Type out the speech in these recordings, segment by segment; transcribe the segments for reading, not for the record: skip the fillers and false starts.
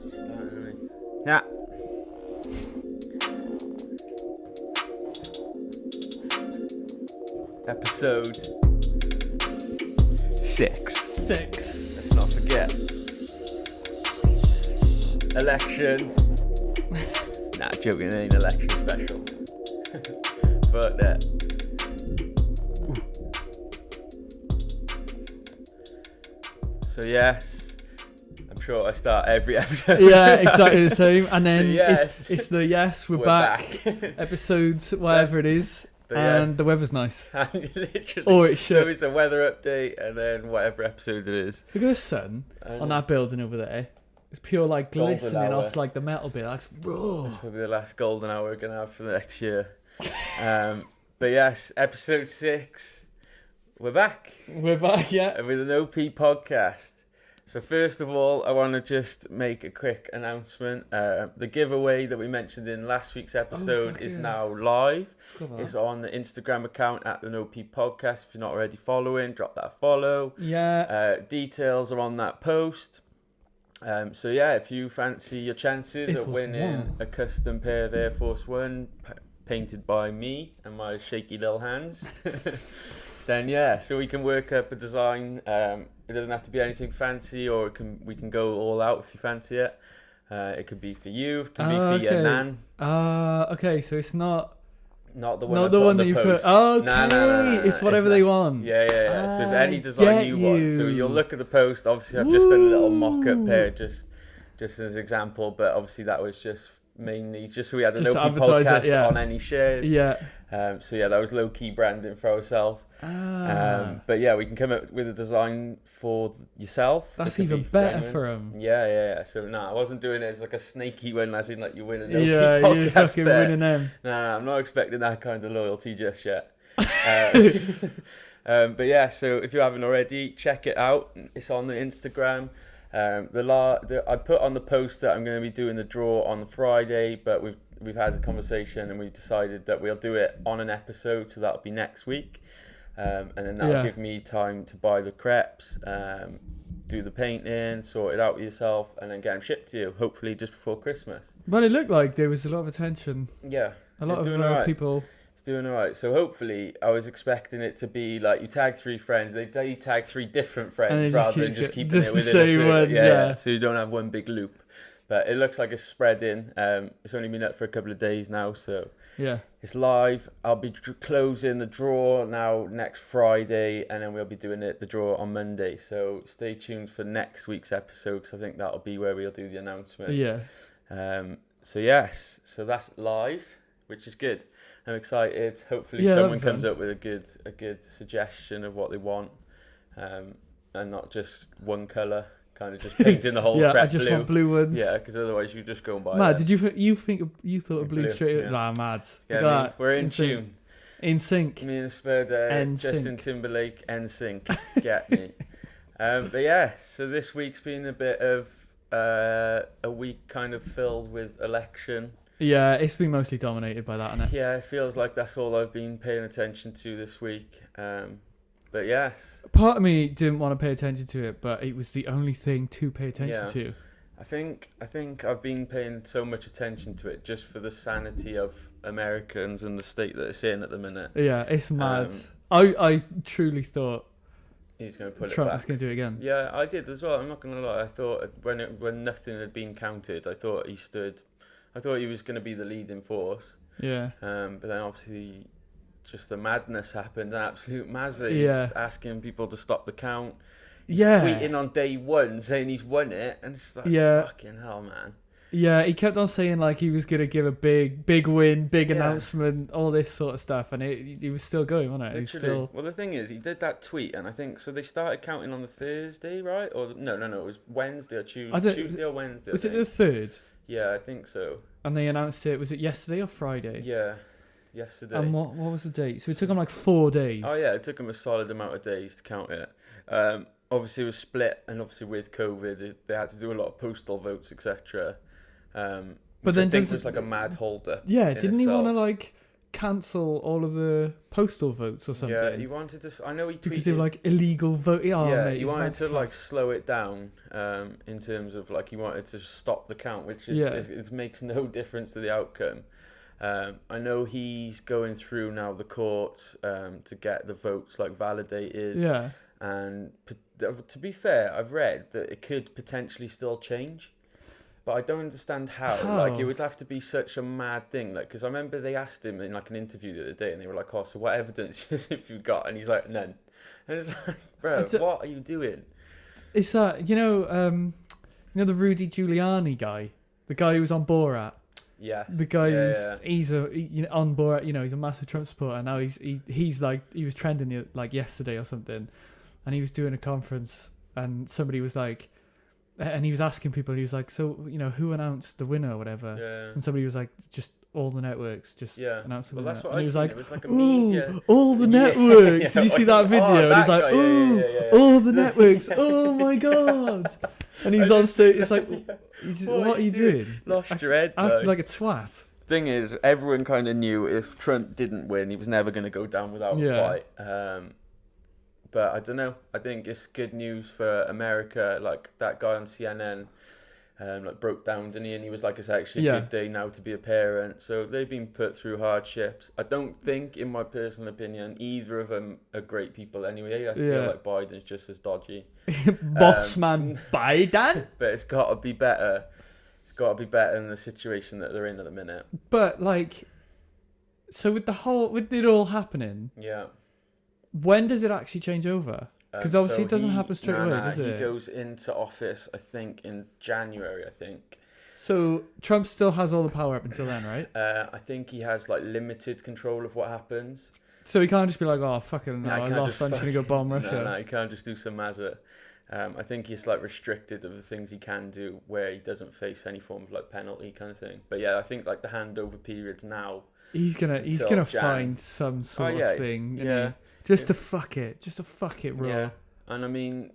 Starting. Yeah. Episode 6. Let's not forget. Election. Nah, joking, it ain't election special. But so yes, I'm sure I start every episode. Yeah, exactly the same. And then yes. it's the yes, we're back. Episodes, whatever it is. And the weather's nice. Literally. Or it's shit. So it's a weather update and then whatever episode it is. Look at the sun on that building over there. It's pure like glistening off like the metal bit. That's raw. It's probably the last golden hour we're going to have for the next year. But yes, episode 6. We're back. We're back, yeah. With an OP podcast. So first of all, I want to just make a quick announcement. The giveaway that we mentioned in last week's episode is now live. It's on the Instagram account at the OP podcast. If you're not already following, drop that a follow. Yeah. Details are on that post. So yeah, if you fancy your chances of winning a custom pair of Air Force One painted by me and my shaky little hands, then yeah, so we can work up a design. It doesn't have to be anything fancy, or we can go all out if you fancy it. It could be for you, it could be for your nan. Okay, so it's not the one, not the one that you put. Okay, nah, it's whatever they want. Yeah. So it's any design you want. So you'll look at the post. Obviously, I've just done a little mock-up pair, just as an example. But obviously, that was just mainly just so we had an OP podcast on any shares. Yeah. So yeah, that was low-key branding for ourselves. But yeah, we can come up with a design for yourself. That's even better for him. Yeah. So I wasn't doing it as like a snaky one, as in like you win an OP podcast. Yeah, you're fucking winning them. Nah, I'm not expecting that kind of loyalty just yet. But yeah, so if you haven't already, check it out. It's on the Instagram. I put on the post that I'm going to be doing the draw on the Friday, but we've had a conversation and we decided that we'll do it on an episode, so that'll be next week. And then that'll give me time to buy the crepes, do the painting, sort it out with yourself, and then get them shipped to you, hopefully just before Christmas. But it looked like there was a lot of attention. Yeah. A lot of people. It's doing all right. So hopefully, I was expecting it to be like you tag 3 friends, they tag 3 different friends rather than just keeping it within the same ones. Yeah. So you don't have one big loop. But it looks like it's spreading. It's only been up for a couple of days now, so yeah, it's live. I'll be closing the draw now next Friday, and then we'll be doing the draw on Monday. So stay tuned for next week's episode, because I think that'll be where we'll do the announcement. Yeah. So yes, so that's live, which is good. I'm excited. Hopefully someone comes up with a good suggestion of what they want, and not just one colour. Kind of just painting the whole crap blue. I just want blue ones. Yeah, because otherwise you just go and buy Mad, them. did you thought of blue straight? Yeah. Nah, mad. Yeah, we're in tune. In sync. Me and Spud, Justin Timberlake, NSYNC. Get me. But yeah, so this week's been a bit of a week kind of filled with election. Yeah, it's been mostly dominated by that, hasn't it? Yeah, it feels like that's all I've been paying attention to this week. But yes. Part of me didn't want to pay attention to it, but it was the only thing to pay attention to. I think I've been paying so much attention to it just for the sanity of Americans and the state that it's in at the minute. Yeah, it's mad. I truly thought he's going to put Trump it back. was going to do it again. Yeah, I did as well. I'm not going to lie. I thought when nothing had been counted, I thought he was going to be the leading force. Yeah. But then obviously just the madness happened, an absolute mazza. He's asking people to stop the count. He's tweeting on day 1 saying he's won it, and it's like, fucking hell, man. Yeah, he kept on saying like he was going to give a big win, big announcement, all this sort of stuff, and he was still going, wasn't it? Literally. Well, the thing is, he did that tweet, and I think, so they started counting on the Thursday, right? Or no, it was Wednesday or Tuesday or Wednesday. Was it the 3rd? Yeah, I think so. And they announced it, was it yesterday or Friday? Yeah. Yesterday. And what was the date? So it took them like 4 days. Oh yeah, it took them a solid amount of days to count it. Obviously it was split, and obviously with COVID they had to do a lot of postal votes, etc. But then I think it was like a mad holder. Yeah, didn't he want to like cancel all of the postal votes or something. Yeah, he wanted to. I know he tweeted because they were like illegal vote. Oh, yeah, mate, he wanted to like slow it down. In terms of like he wanted to stop the count, which is it makes no difference to the outcome. I know he's going through now the courts to get the votes like validated. Yeah. And to be fair, I've read that it could potentially still change. But I don't understand how. Like, it would have to be such a mad thing. Like, because I remember they asked him in like an interview the other day, and they were like, "Oh, so what evidence have you got?" And he's like, "None." And it's like, bro, what are you doing? It's that you know the Rudy Giuliani guy, the guy who was on Borat. Yes. The guy he's on Borat. You know, he's a massive Trump supporter. And now he's like he was trending like yesterday or something, and he was doing a conference, and somebody was like. And he was asking people, he was like, so, you know, who announced the winner or whatever? Yeah. And somebody was like, just all the networks just announced the winner. That's what and he was like, it was like a ooh, media. all the networks. Did you see that video? Oh, and he's like, ooh, all the networks. Oh my God. And he's on stage. It's like, what are you doing? Lost your head. Acting like a twat. Thing is, everyone kind of knew if Trump didn't win, he was never going to go down without a fight. But I don't know. I think it's good news for America. Like that guy on CNN, like broke down, didn't he? And he was like, "It's actually a good day now to be a parent." So they've been put through hardships. I don't think, in my personal opinion, either of them are great people. Anyway, I feel like Biden's just as dodgy. Bossman Biden. But it's got to be better. It's got to be better than the situation that they're in at the minute. But like, so with it all happening. Yeah. When does it actually change over? Because obviously it doesn't happen straight away, does it? He goes into office, I think, in January, I think. So Trump still has all the power up until then, right? I think he has like limited control of what happens. So he can't just be like, oh, fucking no, I lost, I'm just going to go bomb Russia. No, he can't just do some mazza. I think he's like restricted of the things he can do where he doesn't face any form of like penalty kind of thing. But yeah, I think like the handover periods now. He's gonna find some sort of thing. Yeah. Just to fuck it, Raw. Yeah, and I mean,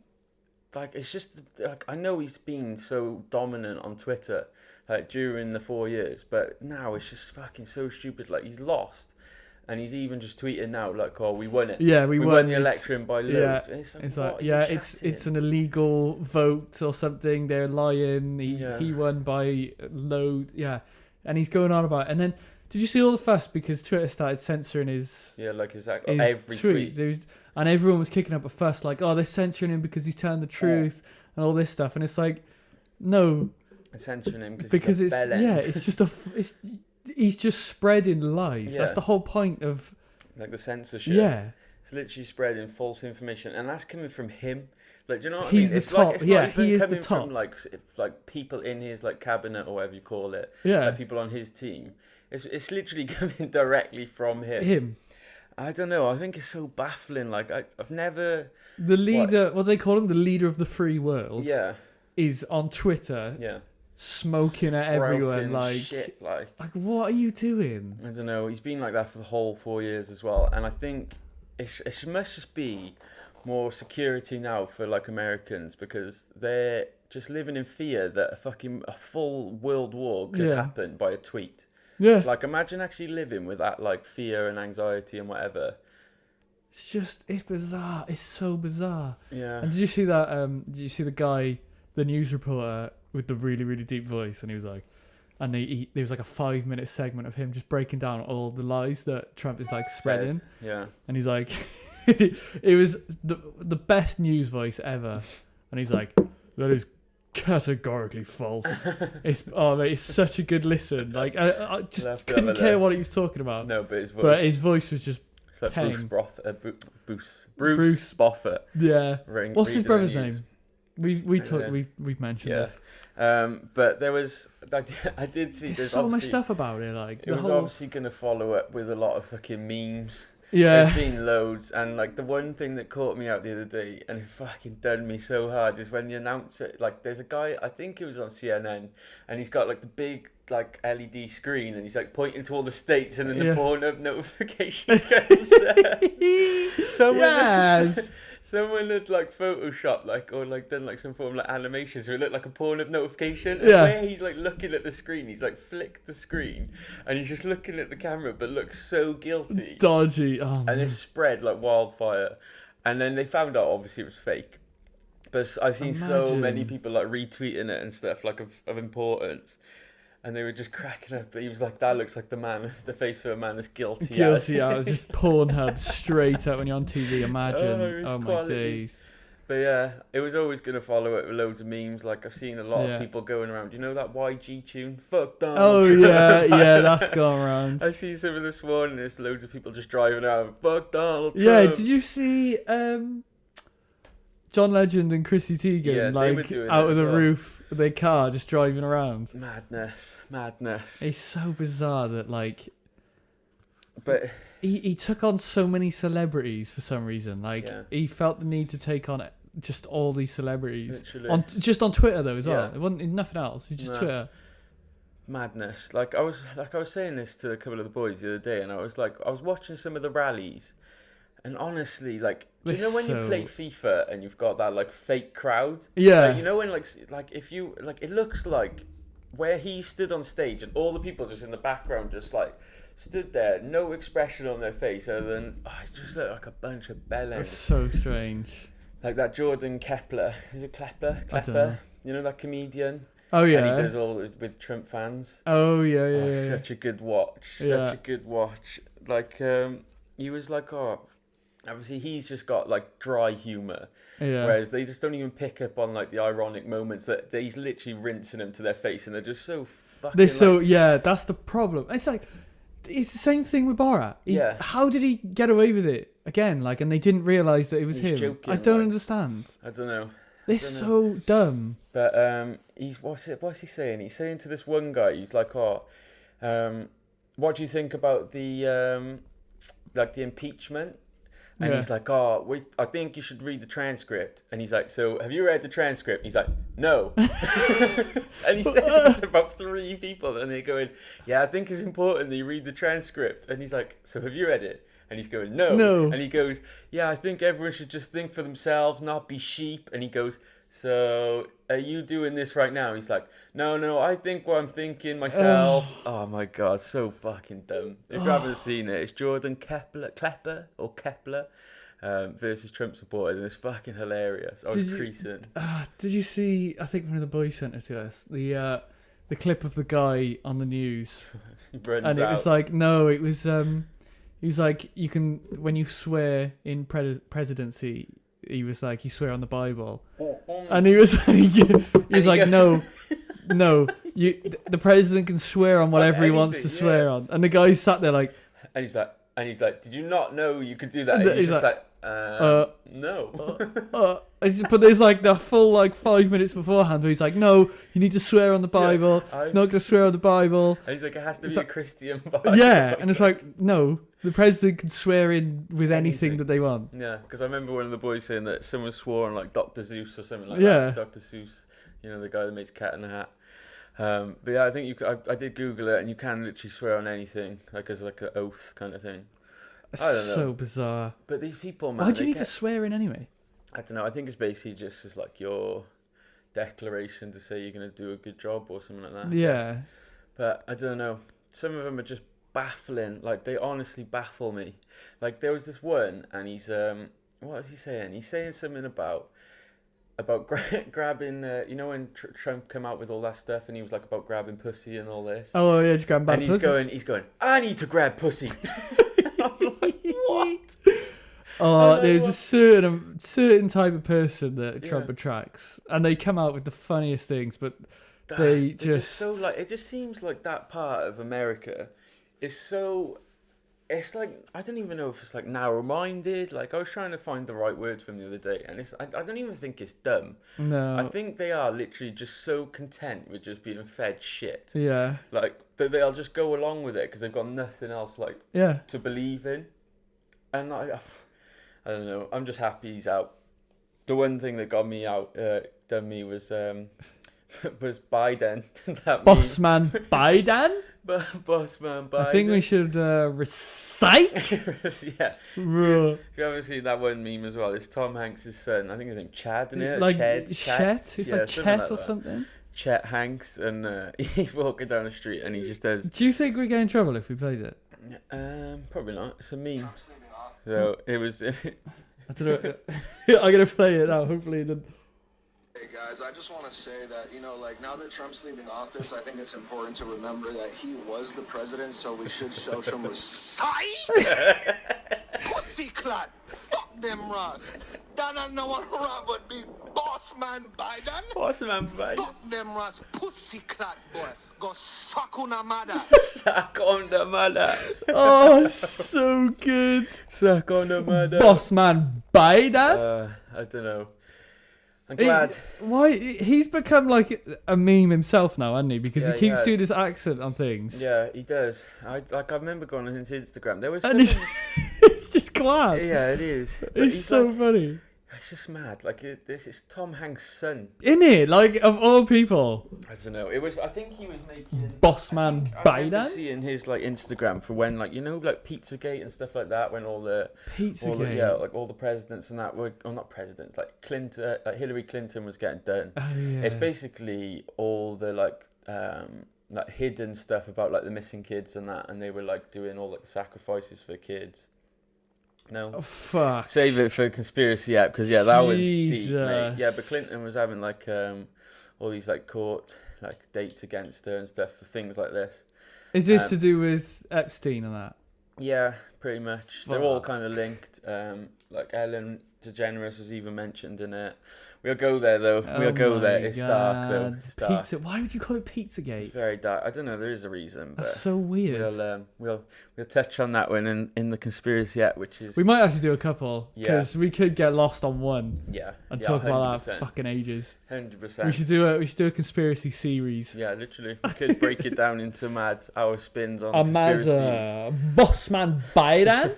like, it's just, like, I know he's been so dominant on Twitter, like, during the 4 years, but now it's just fucking so stupid. Like, he's lost, and he's even just tweeting now, like, oh, we won it. Yeah, we won the election by loads. Yeah, and it's like it's an illegal vote or something. They're lying. He won by load. Yeah, and he's going on about it. And then, did you see all the fuss because Twitter started censoring his every tweet? And everyone was kicking up a fuss like, oh, they're censoring him because he's telling the truth and all this stuff. And it's like, no, they're censoring him because he's just spreading lies. Yeah. That's the whole point of like the censorship. Yeah, it's literally spreading false information, and that's coming from him. Like, do you know what he's I mean? The top. He is the top. From like people in his like cabinet or whatever you call it. Yeah, like people on his team. It's literally coming directly from him. I don't know. I think it's so baffling. Like I've never. The leader, what do they call him? The leader of the free world. Yeah. Is on Twitter. Yeah. Smoking at everyone. Like shit. Like what are you doing? I don't know. He's been like that for the whole 4 years as well, and I think it must just be more security now for like Americans because they're just living in fear that a full world war could happen by a tweet. Yeah. Like, imagine actually living with that, like, fear and anxiety and whatever. It's bizarre. It's so bizarre. Yeah. And did you see that, did you see the guy, the news reporter with the really, really deep voice? And he was like, and there was like a 5-minute segment of him just breaking down all the lies that Trump is, like, spreading. Yeah. And he's like, it was the best news voice ever. And he's like, that is categorically false. It's such a good listen. Like I just couldn't care what he was talking about. No, but his voice was just it's like Bruce Boffett. Yeah. What's his brother's name? We've mentioned this. But there was I did see there's so much stuff about it. Like it was obviously going to follow up with a lot of fucking memes. Yeah. There's been loads, and like the one thing that caught me out the other day, and it fucking done me so hard, is when the announcer, like, there's a guy, I think it was on CNN, and he's got like the big like LED screen, and he's like pointing to all the states, and then the Yeah. Pornhub notification comes. Someone, Yes. someone had like photoshopped like or like done like some form of like animation, so it looked like a Pornhub notification. And Yeah. where he's like looking at the screen, he's like flicked the screen, and he's just looking at the camera, but looks so guilty. Dodgy. Oh, And it spread like wildfire, and then they found out obviously it was fake. But I've seen so many Imagine. people like retweeting it and stuff like of importance, and they were just cracking up. But he was like, "That looks like the man, the face for a man that's guilty." guilty hours. Just Pornhub straight up when you're on TV. Imagine. it's Oh, my quality. days. But yeah, it was always gonna follow it with loads of memes. Like I've seen a lot Yeah. of people going around. You know that YG tune? Fuck Donald Oh Trump. yeah, that's gone around. I see some of this one, and there's loads of people just driving out. Fuck Donald Trump. Yeah, did you see John Legend and Chrissy Teigen Yeah, they were like doing out it of as the well. roof of their car just driving around? Madness. It's so bizarre that like But he took on so many celebrities for some reason. Like Yeah. he felt the need to take on just all these celebrities literally, just on Twitter though as well. Yeah. It wasn't nothing else. It's just No. Twitter. madness. Like I was saying this to a couple of the boys the other day, and I was watching some of the rallies, and honestly, like, do you They're know when you so- play FIFA and you've got that like fake crowd? Yeah. Like, you know when like if you like, it looks like where he stood on stage and all the people just in the background just like stood there, no expression on their face other than it just looked like a bunch of It's bellends. so strange. Like that Jordan Kepler, is it Klepper? I don't know. You know that comedian? Oh And he yeah. does all with Trump fans. Oh yeah, yeah, Oh, yeah. such a good watch. Yeah. Such a good watch. Like, he was like, obviously he's just got like dry humor, Yeah. whereas they just don't even pick up on like the ironic moments that he's literally rinsing them to their face, and they're just so fucking. They're so like, yeah, that's the problem. It's like it's the same thing with Borat. Yeah. How did he get away with it again? Like, and they didn't realize that it was He's him. joking, I don't like- understand. I don't know. They're don't so dumb. But he's what's he saying? He's saying to this one guy, he's like, what do you think about the like the impeachment? And Yeah. he's like, I think you should read the transcript. And he's like, so have you read the transcript? He's like, no. And he says it to about 3 people, and they're going, yeah, I think it's important that you read the transcript. And he's like, so have you read it? And he's going, no. No. And he goes, yeah, I think everyone should just think for themselves, not be sheep. And he goes, so are you doing this right now? He's like, no, I think what I'm thinking myself. Oh my God, so fucking dumb. If you haven't seen it, it's Jordan Kepler versus Trump supporters, and it's fucking hilarious. I was creasing. Did you see? I think one of the boys sent it to us. The clip of the guy on the news, Runs and it out. was like no, it was he was like you can when you swear in presidency. He was like, you swear on the Bible, and he was like, no, the president can swear on whatever he wants to anything, swear on, and the guy sat there like, And he's like, did you not know you could do that? And He's he's just like, no. but there's like the full like 5 minutes beforehand where he's like, no, you need to swear on the Bible. It's not going to swear on the Bible. And he's like, it has to It's be like- a Christian Bible. Yeah, and it's like, no, the president can swear in with anything Anything. that they want. Yeah, because I remember one of the boys saying that someone swore on like Dr. Zeus or something like Yeah. that. Dr. Seuss, you know, the guy that makes Cat in the Hat. But yeah, I think I did Google it, and you can literally swear on anything, like as like an oath kind of thing. It's I don't know. so bizarre. But these people, man, Why do they you need to get- swear in anyway? I don't know. I think it's basically just as like your declaration to say you're going to do a good job or something like that. Yeah. But I don't know. Some of them are just baffling. Like, they honestly baffle me. Like, there was this one, and he's what was he saying? He's saying something about grabbing. You know when Trump came out with all that stuff, and he was like about grabbing pussy and all this. Oh yeah, just grab bad and he's going. I need to grab pussy. I'm like, what? Oh, know there's a what- certain type of person that Trump Yeah. attracts, and they come out with the funniest things, but They're they just so just- like, it just seems like that part of America is so, it's like, I don't even know if it's like narrow-minded. Like, I was trying to find the right words for him the other day, and I don't even think it's dumb. no, I think they are literally just so content with just being fed shit, yeah, like that they'll just go along with it because they've got nothing else like yeah. to believe in. And I don't know. I'm just happy he's out. The one thing that got me out, done me was Biden. That Bossman Biden. Bossman Biden. I think we should recite. Yeah. If you haven't seen that one meme as well, it's Tom Hanks' son. I think his name's Chad, isn't it? Like Chet. Chet. It's like Chet or something. Chet Hanks, and he's walking down the street and he just does. Do you think we get in trouble if we played it? Probably not. It's a meme. So it was. I don't know. I'm gonna play it now. Hopefully it didn't. Hey guys, I just want to say that, like now that Trump's leaving office, I think it's important to remember that he was the president, so we should show some respect. Pussy clot. Fuck them Ross. That don't know what wrong but be boss man Biden. Bossman Biden. Fuck them Ross. Pussy clot boy. Go suck on a mother. Suck on the mother. Oh, so good. Suck on the mother. Bossman Biden. I don't know. I'm glad. Why he's become like a meme himself now, hasn't he? Because Yeah, he keeps he doing has. this accent on things. Yeah, he does. I remember going on his Instagram. There was And something. it's just class. Yeah, it is. But It's he's so like, funny. it's just mad. Like this is Tom Hanks' son. Isn't it? Like, of all people. I don't know. It was. I think he was making. Bossman I remember Biden? seeing his like Instagram for when like like Pizzagate and stuff like that, when all the Pizzagate. like all the presidents and that were, or not presidents, like Clinton, like Hillary Clinton was getting done. Oh, yeah. It's basically all the like hidden stuff about like the missing kids and that, and they were like doing all like the sacrifices for kids. No. Oh, fuck. Save it for the conspiracy app, because that one's deep, mate. Jesus. Yeah, but Clinton was having like all these like court like dates against her and stuff for things like this. Is this to do with Epstein and that? Yeah, pretty much. They're all Fuck. kind of linked. Like Ellen DeGeneres was even mentioned in it. We'll go there though. We'll go there. It's dark though. It's dark. Pizza. Why would you call it It's Pizzagate? very dark. I don't know. There is a reason, but That's so weird. we'll touch on that one in the conspiracy app, which is We might have to do a couple Yeah. because we could get lost on one and talk about that for fucking ages. 100%. We should do a conspiracy series. Yeah, literally. We could break it down into our spins on A conspiracies. Mazza Bossman Biden.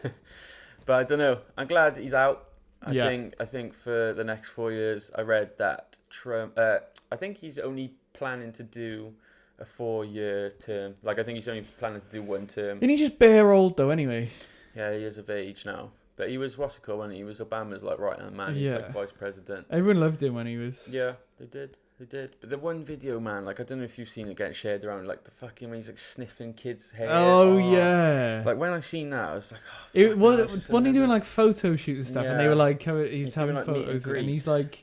But I don't know. I'm glad he's out. Yeah. I think for the next 4 years, I read that Trump. I think he's only planning to do a 4-year term. Like I think he's only planning to do one term. Isn't he just bare old though? Anyway. Yeah, he is of age now. But he was what's it called when he was Obama's like right hand man. He was Yeah. like vice president. Everyone loved him when he was. Yeah, they did. But the one video, man, like I don't know if you've seen it getting shared around, like the fucking when he's like sniffing kids' hair. Oh yeah. Like when I seen that, I was like, oh, It fucking was hell, it's just wasn't he doing another- like photo shoots and stuff, and they Yeah. were like he's He's having doing, like, meet and photos, and he's greets. like,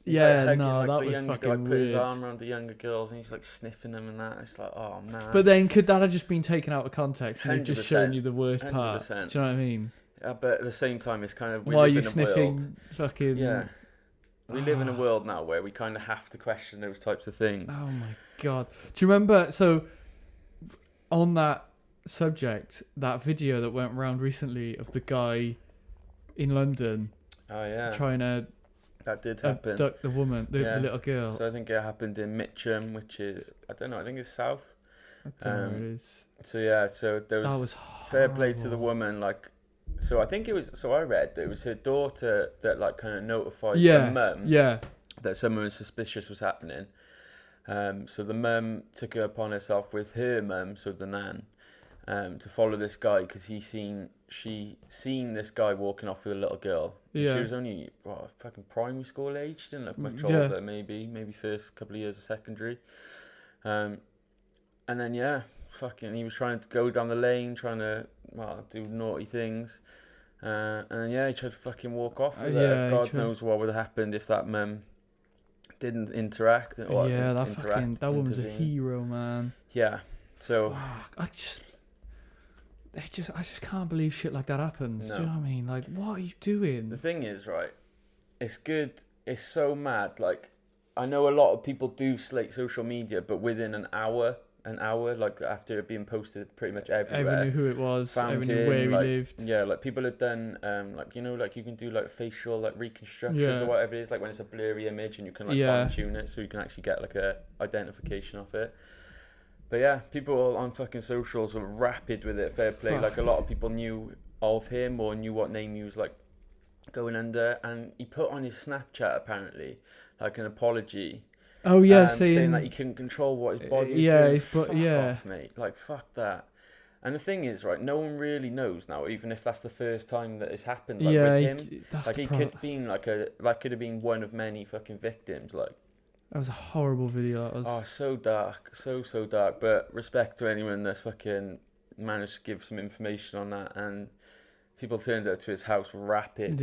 He's, yeah, like, hugging, no, like, that the was younger, fucking like, put weird. his arm around the younger girls, and he's like sniffing them and that. It's like, oh man. But then could that have just been taken out of context and they've just 100%, shown you the worst part? Do 100%. you know what I mean? But at the same time, it's kind of we Why are live you in a sniffing world. fucking? Yeah. We live in a world now where we kind of have to question those types of things. Oh my god! Do you remember? So on that subject, that video that went around recently of the guy in London Oh yeah, trying to that did happen. abduct the woman, the Yeah. little girl. So I think it happened in Mitcham, which is I don't know. I think it's south. I don't know where it is. So yeah, so there That was, was fair play to the horrible. woman. Like, so I think it was. So I read that it was her daughter that like kind of notified Yeah, the mum yeah. that someone suspicious was happening. So the mum took it upon herself with her mum, so the nan, to follow this guy because she seen this guy walking off with a little girl. Yeah. She was only fucking primary school age. She didn't look much Yeah. older. Maybe first couple of years of secondary. And then yeah, fucking he was trying to go down the lane, trying to do naughty things. And then yeah, he tried to fucking walk off with Yeah, her. he God tried- knows what would have happened if that mum didn't interact. Or Yeah, that woman's a intervene. hero, man. Yeah. So Fuck, I just can't believe shit like that happens. Do you No. know what I mean? Like, what are you the doing? thing is, right, it's good. It's so mad. Like, I know a lot of people do slate social media, but within an hour, like after it being posted pretty much everywhere. Everyone knew who it was. found Everyone knew him, where he like, lived. Yeah, like people had done, like you can do like facial like reconstructions Yeah. or whatever it is, like when it's a blurry image and you can like Yeah. fine tune it so you can actually get like a identification of it. But yeah, people on fucking socials were rapid with it. Fair play. Fuck. Like a lot of people knew of him or knew what name he was like going under, and he put on his Snapchat apparently like an apology. Oh yeah, saying that he couldn't control what his body was yeah, doing. Fuck yeah. off, mate. Like, fuck that. And the thing is, right, no one really knows now, even if that's the first time that it's happened. Like, yeah, with him, that's like he could have been could have been one of many fucking victims. Like, that was a horrible video. That was. oh, so dark, so dark. But respect to anyone that's fucking managed to give some information on that. And people turned up to his house rapid.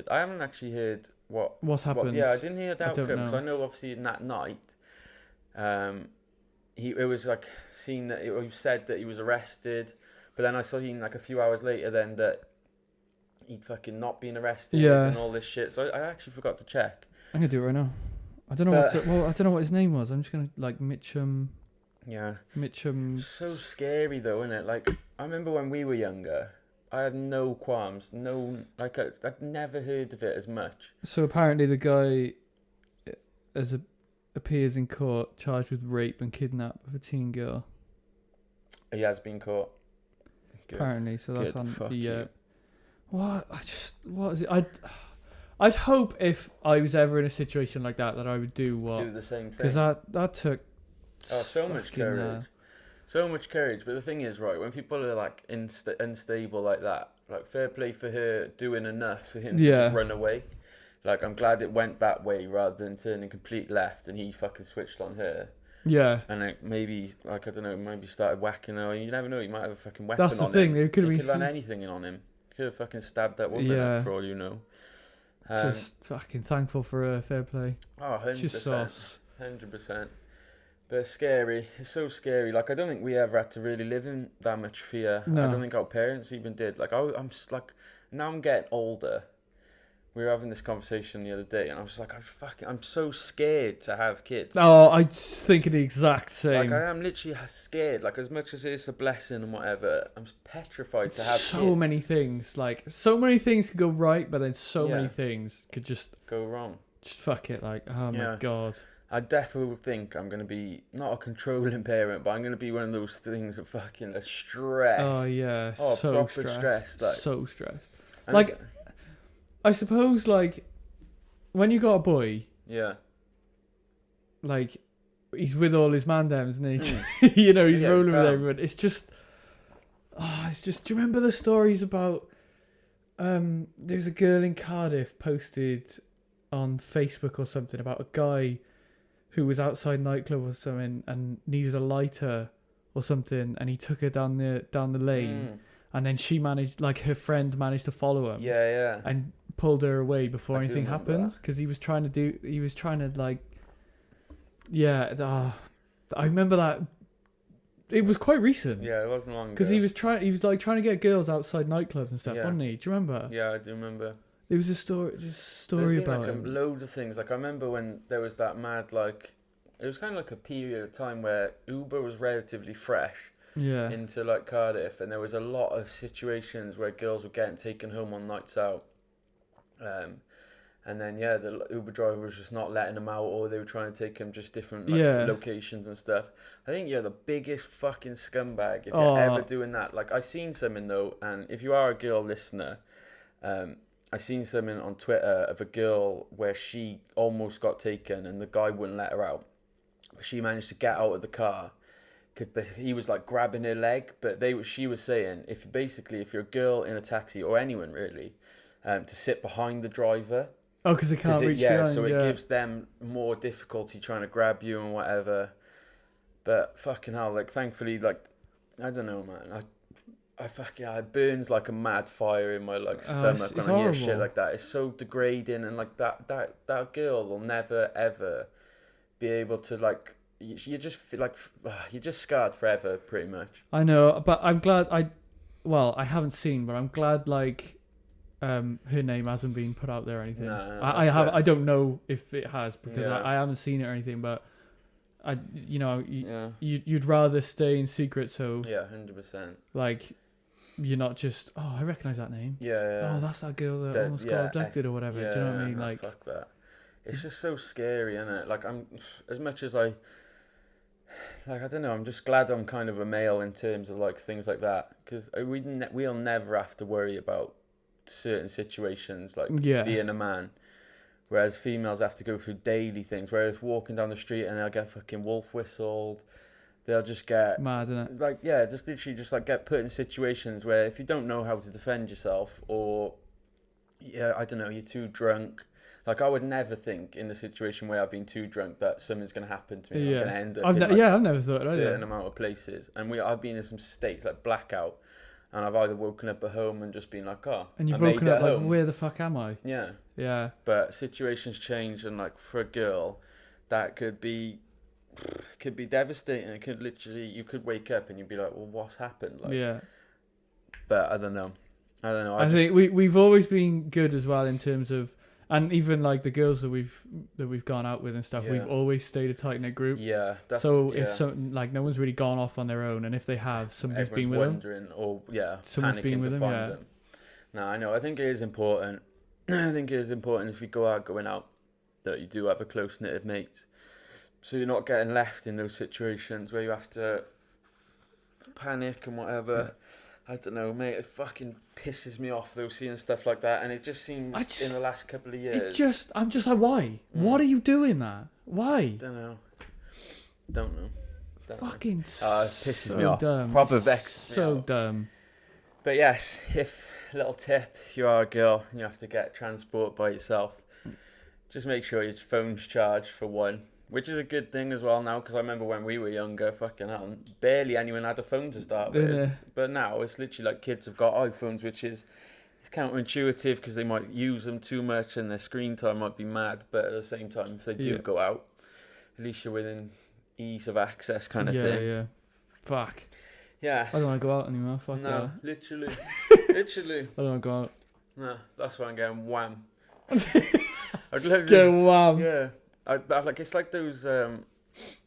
I haven't actually heard what's happened. Yeah, I didn't hear the outcome because know. I know obviously in that night, it was like seen that it was said that he was arrested, but then I saw him like a few hours later then that he'd fucking not been arrested and all this shit. So I actually forgot to check. I'm gonna do it right now. I don't know I don't know what his name was. I'm just gonna like Mitchum. Yeah. Mitchum. So scary though, isn't it? Like I remember when we were younger, I had no qualms, I'd never heard of it as much. So apparently the guy appears in court charged with rape and kidnap of a teen girl. He has been caught. Good. Apparently, so that's on Fuck the. you. What is it? I'd hope if I was ever in a situation like that I would do the same thing. Because that took. So much courage. So much courage, but the thing is, right, when people are like unstable like that, like fair play for her doing enough for him to just run away. Like I'm glad it went that way rather than turning complete left and he fucking switched on her. Yeah. And like maybe like I don't know, maybe started whacking her. You never know, he might have a fucking weapon on him. That's the thing. It could have done anything on him. Could have fucking stabbed that woman up for all you know. Just fucking thankful for her, fair play. Oh, 100%. Just sauce. 100%. But it's scary. It's so scary. Like I don't think we ever had to really live in that much fear. No. I don't think our parents even did. Like I'm just like now I'm getting older. We were having this conversation the other day, and I was like, I'm so scared to have kids. Oh, I just thinking the exact same. Like I am literally scared. Like as much as it's a blessing and whatever, I'm petrified to have so kids. many things. Like so many things could go right, but then so many things could just go wrong. Just fuck it. Like oh my god. I definitely think I'm going to be not a controlling parent, but I'm going to be one of those things that fucking are stressed. Oh yeah, so proper stressed. Like, so stressed. Like, I suppose like when you got a boy, like he's with all his man-dems, isn't he? You know, he's rolling with everyone. It's just, do you remember the stories about? There's a girl in Cardiff posted on Facebook or something about a guy who was outside a nightclub or something and needed a lighter or something, and he took her down the lane, and then she managed, like her friend managed to follow him, and pulled her away before anything happened, because he was trying to like, I remember that. It was quite recent. Yeah, it wasn't long ago. Because he was trying to get girls outside nightclubs and stuff, wasn't he? Do you remember? Yeah, I do remember. There was a story about like loads of things. Like I remember when there was that mad, like it was kind of like a period of time where Uber was relatively fresh into like Cardiff, and there was a lot of situations where girls were getting taken home on nights out, and then the Uber driver was just not letting them out, or they were trying to take them just different locations and stuff. I think you're the biggest fucking scumbag if you're ever doing that. Like I seen something though, and if you are a girl listener, I seen something on Twitter of a girl where she almost got taken and the guy wouldn't let her out. She managed to get out of the car. He was like grabbing her leg, but she was saying if you're a girl in a taxi or anyone really, to sit behind the driver. Oh, because they can't reach behind. So it gives them more difficulty trying to grab you and whatever. But fucking hell, like thankfully, like I don't know, man. It burns like a mad fire in my like stomach when I hear shit like that. It's so degrading, and like that girl will never ever be able to like. You just feel like you're just scarred forever, pretty much. I know, but I'm glad I haven't seen, but I'm glad like her name hasn't been put out there or anything. No, I don't know if it has because I haven't seen it or anything, but you'd rather stay in secret, so 100%. Like you're not just I recognise that name. Oh, that's that girl that almost got abducted or whatever. Do you know what I mean? Like fuck that. It's just so scary, isn't it? Like I'm as much as I like, I don't know. I'm just glad I'm kind of a male in terms of like things like that, because we'll never have to worry about certain situations like Yeah. being a man. Whereas females have to go through daily things. Whereas walking down the street and they'll get fucking wolf whistled. They'll just get Mad, isn't it? it's like, yeah, just literally just like get put in situations where if you don't know how to defend yourself, or yeah, I don't know, you're too drunk. Like, I would never think in the situation where I've been too drunk that something's going to happen to me. Yeah. I'm going to end up I've in ne- like yeah, I've never thought a that. certain Yeah. amount of places. And I've been in some states like blackout, and I've either woken up at home and just been like, oh, And you've I made woken it up like, home. where the fuck am I? Yeah. Yeah. But situations change, and like for a girl, that could be devastating. It could literally, you could wake up and you'd be like, well, what's happened? Like, Yeah. But I don't know. I think we've always been good as well in terms of, and even like the girls that we've gone out with and stuff, we've Yeah. always stayed a tight knit group. Yeah. If something like no one's really gone off on their own, and if they have, somebody's been with them. wondering, or Someone's panicking been with to them, find yeah. them. No, I know. I think it is important. I think it is important if you going out, that you do have a close knit of mates, so you're not getting left in those situations where you have to panic and whatever. Yeah. I don't know, mate. It fucking pisses me off though, seeing stuff like that, and it just seems in the last couple of years. I'm just like, why? What are you doing that? Why? Don't know. Don't know. Fucking It pisses so me off. dumb. Proper vexed me So out. dumb. But yes, little tip, if you are a girl and you have to get transport by yourself, just make sure your phone's charged for one, which is a good thing as well now, because I remember when we were younger, fucking hell, barely anyone had a phone to start with. Yeah. But now it's literally like kids have got iPhones, which is counterintuitive because they might use them too much and their screen time might be mad, but at the same time, if they do go out, at least you're within ease of access kind of thing. Yeah. Fuck. Yeah. I don't want to go out anymore. Fuck No, that. literally. Literally. I don't want to go out. No, that's why I'm going wham. I'd love to. Go wham. Yeah. I like, it's like those,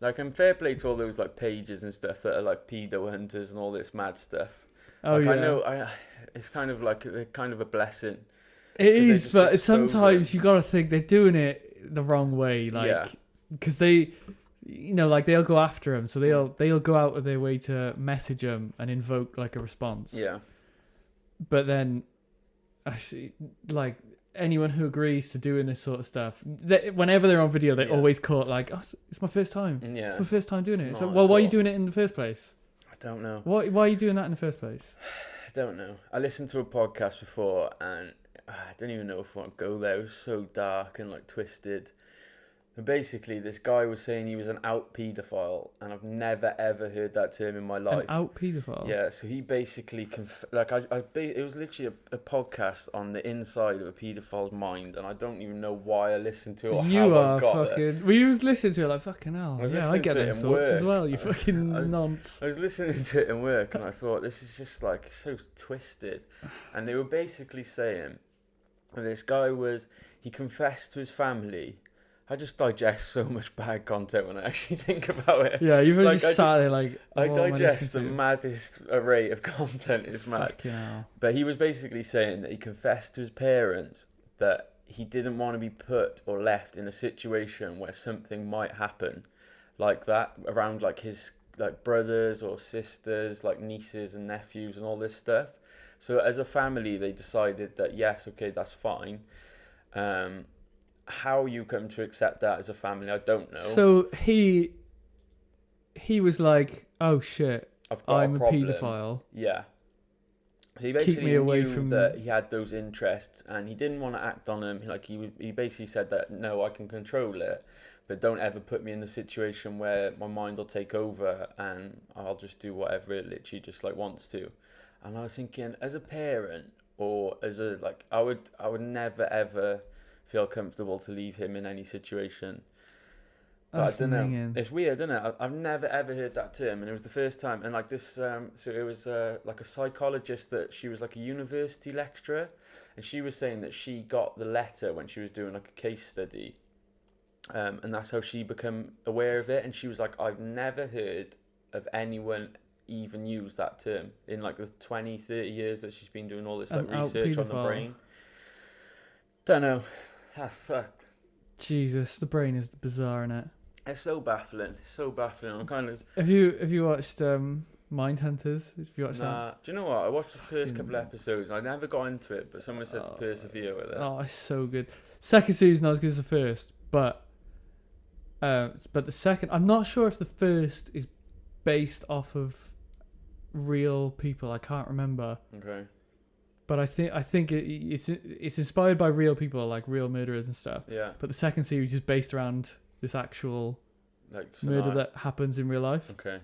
like, I'm fair play to all those, like, pages and stuff that are, like, pedo hunters and all this mad stuff. Oh, like, yeah. I know, it's kind of like, kind of a blessing. It is, just but expose sometimes them. you got to think they're doing it the wrong way. Like, because they, like they'll go after him. So they'll go out of their way to message him and invoke, like, a response. Yeah. But then, I see, like, anyone who agrees to doing this sort of stuff, whenever they're on video, they always caught like, oh, it's my first time. Yeah. It's my first time doing it. It's So, not well, at why are you all. doing it in the first place? I don't know. Why are you doing that in the first place? I don't know. I listened to a podcast before and I don't even know if I want to go there. It was so dark and, like, twisted. And basically, this guy was saying he was an out paedophile, and I've never ever heard that term in my life. An out paedophile? Yeah, so he basically it was literally a podcast on the inside of a paedophile's mind, and I don't even know why I listened to it or You how are I got fucking. there. Well, you was listening to it like fucking hell. I was Yeah, I listening get to it them in thoughts as work. well. You fucking nonce. I was listening to it in work, and I thought, this is just, like, so twisted. And they were basically saying, this guy he confessed to his family. I just digest so much bad content when I actually think about it. Yeah, you've Like, just sat there like. I what am digest the listening to? maddest array of content. It's mad. Fucking hell. But he was basically saying that he confessed to his parents that he didn't want to be put or left in a situation where something might happen like that around, like, his, like, brothers or sisters, like nieces and nephews and all this stuff. So as a family, they decided that, yes, okay, that's fine. How you come to accept that as a family, I don't know. So he was like, oh shit, I've got I'm a problem. paedophile. Yeah. So he Keep basically me away knew from- that he had those interests, and he didn't want to act on them. Like, he basically said that, no, I can control it, but don't ever put me in the situation where my mind will take over and I'll just do whatever it literally just, like, wants to. And I was thinking, as a parent, or as a, like, I would never ever feel comfortable to leave him in any situation. But That's I don't know. minging. It's weird, isn't it? I've never ever heard that term, and it was the first time. And, like, this, so it was like a psychologist that she was, like, a university lecturer, and she was saying that she got the letter when she was doing, like, a case study, and that's how she became aware of it. And she was like, I've never heard of anyone even use that term in, like, the 20, 30 years that she's been doing all this, like, An out research on the paedophile. brain. Don't know. Ah, fuck. Jesus, the brain is bizarre, innit? It's so baffling. So baffling. I'm kind of. Have you watched Mindhunters? Have you watched that? Nah. Do you know what? I watched the first couple of episodes. I never got into it, but someone said to persevere with it. Oh, it's so good. Second season not as good as the first, but the second, I'm not sure if the first is based off of real people. I can't remember. Okay. But I think it's inspired by real people, like real murderers and stuff. Yeah. But the second series is based around this actual Like murder that happens in real life. Okay.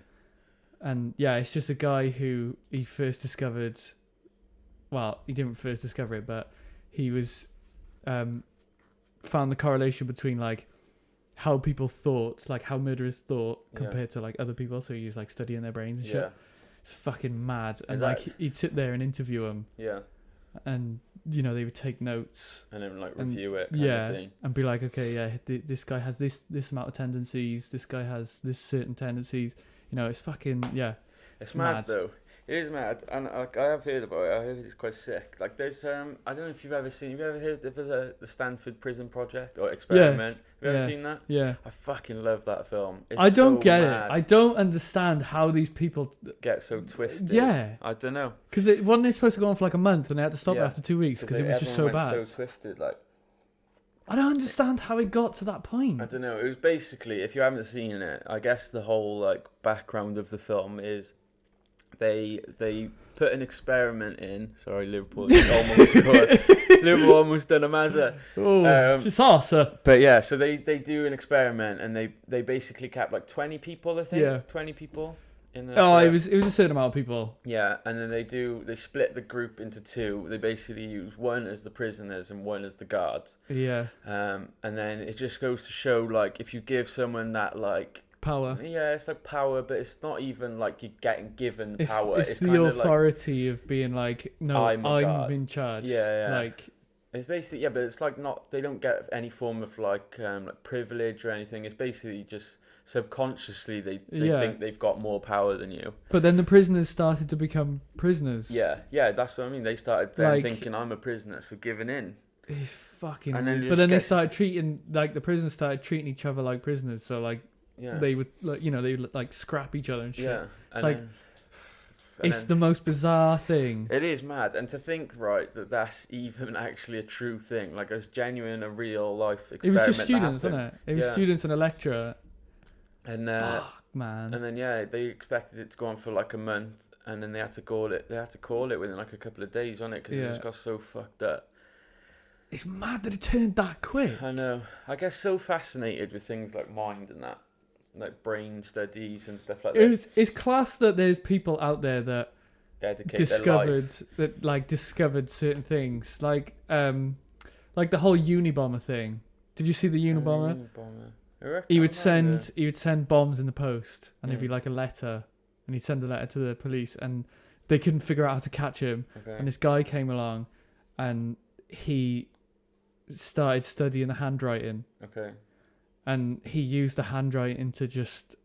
And yeah, it's just a guy who he first discovered. Well, he didn't first discover it, but he was found the correlation between like how people thought, like how murderers thought compared to like other people. So he's like studying their brains and shit. Yeah. It's fucking mad. And Is like that- he'd sit there and interview him, Yeah. and you know they would take notes. And then like And- review it. Kind Yeah, Of thing. and be like, okay, yeah, this guy has this amount of tendencies. This guy has this certain tendencies. You know, it's fucking It's mad Mad. though. It is mad, and like, I have heard about it. I heard it's quite sick. Like there's I don't know if you've ever seen. Have you ever heard of the Stanford Prison Project or experiment? Have you ever Yeah. seen that? Yeah. I fucking love that film. It's I don't so get mad. it. I don't understand how these people. Get so twisted. Yeah. I don't know. Because wasn't it supposed to go on for like a month and they had to stop it Yeah. after 2 weeks because it was just so everyone bad? went so twisted. Like I don't understand how it got to that point. I don't know. It was basically, if you haven't seen it, I guess the whole like background of the film is they put an experiment in. Sorry, Liverpool almost scored. Liverpool almost done a Mazza. Oh, it's just awesome. But yeah, so they do an experiment and they basically kept like 20 people, I think. Yeah. 20 people. In the Oh, it was a certain amount of people. Yeah, and then they split the group into two. They basically use one as the prisoners and one as the guards. Yeah. And then it just goes to show like if you give someone that like Power. yeah, it's like power, but it's not even like you're getting given It's, power. it's the kind of authority of being like, no, I'm a god. in charge. Yeah, yeah. Like, it's basically but it's like not they don't get any form of like privilege or anything. It's basically just subconsciously they think they've got more power than you. but then the prisoners started to become prisoners. Yeah, that's what I mean. They started then Like- thinking I'm a prisoner, so giving in. It's fucking. And then weird. you But just then they get- started treating like the prisoners started treating each other like prisoners. So like Yeah, they would like they would like scrap each other and shit. yeah. It's And like- then- It's then- the most bizarre thing. It is mad, and to think right that that's even actually a true thing, like as genuine a real life experiment. It was just students, that wasn't happened. it? It was Yeah. students and a lecturer. And Fuck, man. and then yeah, they expected it to go on for like a month, and then they had to call it. They had to call it within like a couple of days, wasn't it? Because it Yeah. just got so fucked up. It's mad that it turned that quick. I know. I get so fascinated with things like mind and that, like brain studies and stuff like that. It's class that there's people out there that Dedicate discovered certain things, like the whole Unabomber thing. Did you see the their life. Unabomber? Unabomber. He would send bombs in the post, and it'd be Mm. like a letter, and he'd send a letter to the police, and they couldn't figure out how to catch him. Okay. And this guy came along, and he started studying the handwriting, Okay. and he used the handwriting to just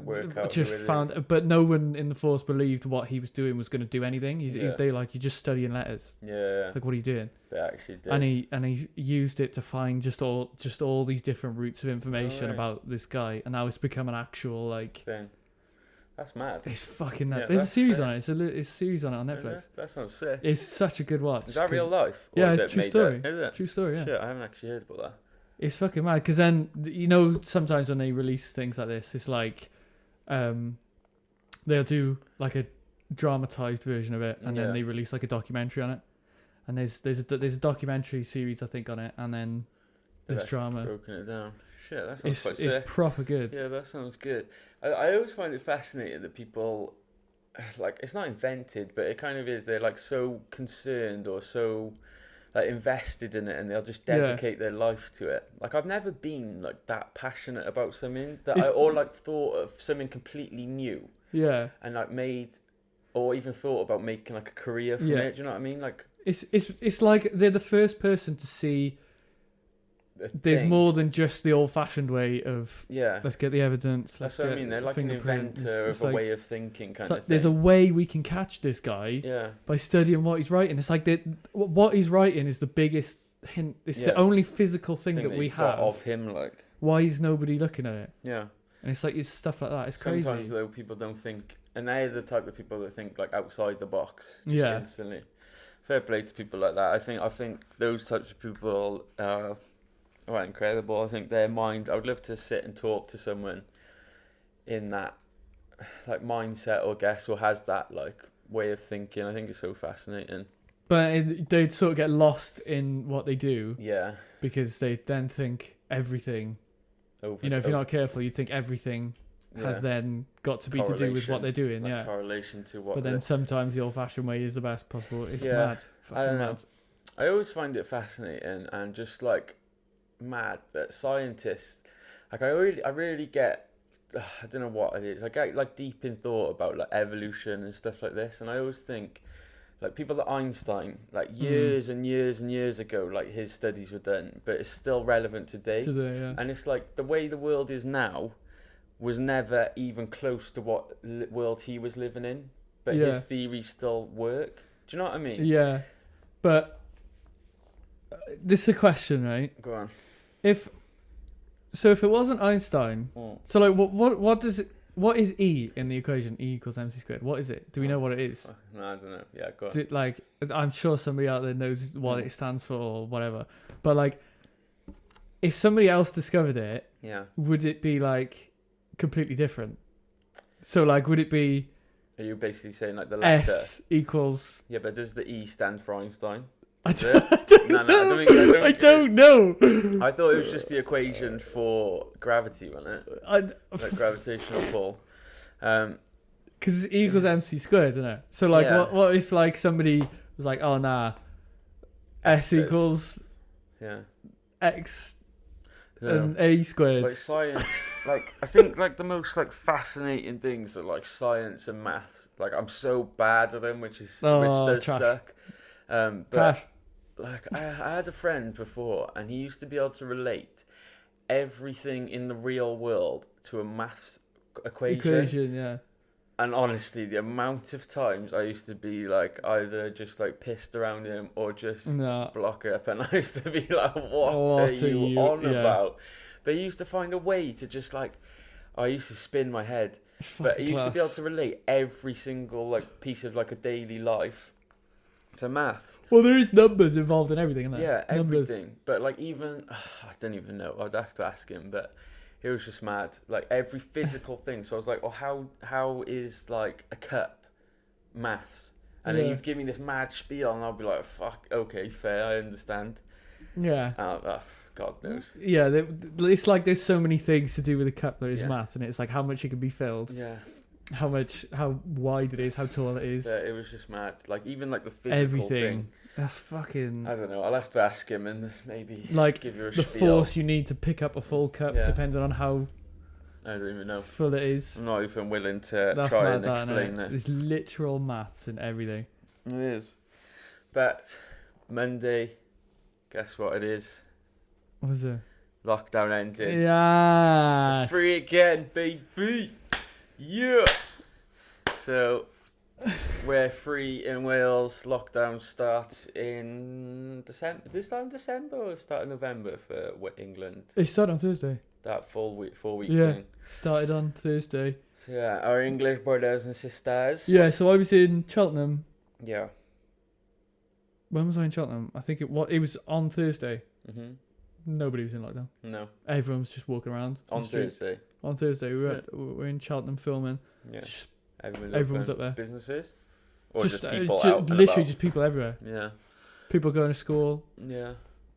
Work out just who it is. found, but no one in the force believed what he was doing was going to do anything. Yeah. They like, you're just studying letters. Yeah, Like, what are you doing? they actually did. And he used it to find just all these different routes of information right. about this guy, and now it's become an actual like. thing. That's mad. It's fucking nuts. Yeah, There's a that's series sick. on it. It's a series on it on Yeah, Netflix. that sounds sick. It's such a good watch. Is that 'cause- real life? Or Yeah, is it's it true made story. up? Is it? True story. Yeah. Shit, I haven't actually heard about that. It's fucking mad because then sometimes when they release things like this, it's like they'll do like a dramatized version of it, and Yeah. then they release like a documentary on it. And there's a documentary series I think on it, and then They've there's actually drama. Broken it down. Shit, that sounds quite It's sick. proper good. Yeah, that sounds good. I always find it fascinating that people, like, it's not invented, but it kind of is. They're like so concerned or so like invested in it, and they'll just Yeah. dedicate their life to it. Like, I've never been like that passionate about something that It's- or like thought of something completely new Yeah. and like made, or even thought about making like a career from Yeah. it. Do you know what I mean? Like, It's like they're the first person to see a there's thing. more than just the old-fashioned way of Yeah. let's get the evidence. That's Let's what I get mean. They're like an fingerprint. inventor It's of a like- way of thinking, kind It's of like thing. there's a way we can catch this guy Yeah. by studying what he's writing. It's like what he's writing is the biggest hint. It's Yeah. the only physical thing Thing that we you've got have. of him, like. why is nobody looking at it? Yeah. And it's like, it's stuff like that. It's crazy. Sometimes though people don't think, and they're the type of people that think like outside the box. Just Yeah. Instantly. Fair play to people like that. I think those types of people are incredible. I think their mind. I would love to sit and talk to someone in that like mindset, or guess, or has that like way of thinking. I think it's so fascinating. But they'd sort of get lost in what they do. Yeah. Because they then think everything. If you're not careful, you'd think everything has then got to be to do with what they're doing. Like Yeah. correlation to what. But then sometimes the old-fashioned way is the best possible. It's mad. I don't Fucking know. mad. I always find it fascinating and just like mad that scientists, like I really get, I don't know what it is. I get like deep in thought about like evolution and stuff like this, and I always think like people like Einstein, like years and years and years ago, like his studies were done, but it's still relevant today. Yeah. And it's like the way the world is now was never even close to what world he was living in, but his theories still work. Do you know what I mean? Yeah. But this is a question, right? Go on. If it wasn't Einstein, so like what is E in the equation? E equals mc squared. What is it? Do we know what it is? No, I don't know. Yeah, go on. Like, I'm sure somebody out there knows what it stands for or whatever. But like, if somebody else discovered it, would it be like completely different? So like, would it be? Are you basically saying like the letter S equals? Yeah, but does the E stand for Einstein? I don't know. I don't know. I thought it was just the equation for gravity, wasn't it? Like gravitational pull. Because E equals mc squared, isn't it? So like, what if like somebody was like, oh nah, S equals X and A squared. Like science, like I think like the most like fascinating things are like science and math. Like I'm so bad at them, which does trash. suck. But Trash. like I had a friend before, and he used to be able to relate everything in the real world to a maths equation. Yeah. And honestly, the amount of times I used to be like either just like pissed around him or just block up, and I used to be like, "What are you on about?" But he used to find a way to just like, I used to spin my head, but he used to be able to relate every single like piece of like a daily life to math. Well, there is numbers involved in everything, isn't there? Yeah, numbers. everything. But like even I don't even know. I'd have to ask him, but it was just mad. Like every physical thing. So I was like, well, how is like a cup maths? And then you'd give me this mad spiel, and I'll be like, fuck, okay, fair, I understand. Yeah. God knows. Yeah, it's like there's so many things to do with a cup that is maths, and it's like how much it can be filled. Yeah. How wide it is, how tall it is. Yeah, it was just mad. Like even like the physical everything. thing. That's fucking. I don't know. I'll have to ask him and maybe like give you a the spiel. force you need to pick up a full cup, depending on how. I don't even know. Full it is. I'm not even willing to That's try and that, explain it. There's literal maths in everything. It is. But Monday, guess what it is? What is it? Lockdown ended. Yeah. Free again, baby. Yeah. So we're free in Wales. Lockdown starts in December. Did it start in December or start in November for England? It started on Thursday. That 4 week yeah, thing. Started on Thursday. So yeah, our English brothers and sisters. Yeah, so I was in Cheltenham. Yeah. When was I in Cheltenham? I think it was on Thursday. Mhm. Nobody was in lockdown. No. Everyone was just walking around on Thursday. On Thursday, we were in Cheltenham filming. Yeah. Everyone's up there. Businesses? Or just people out and literally about? just people everywhere. Yeah. People going to school. Yeah.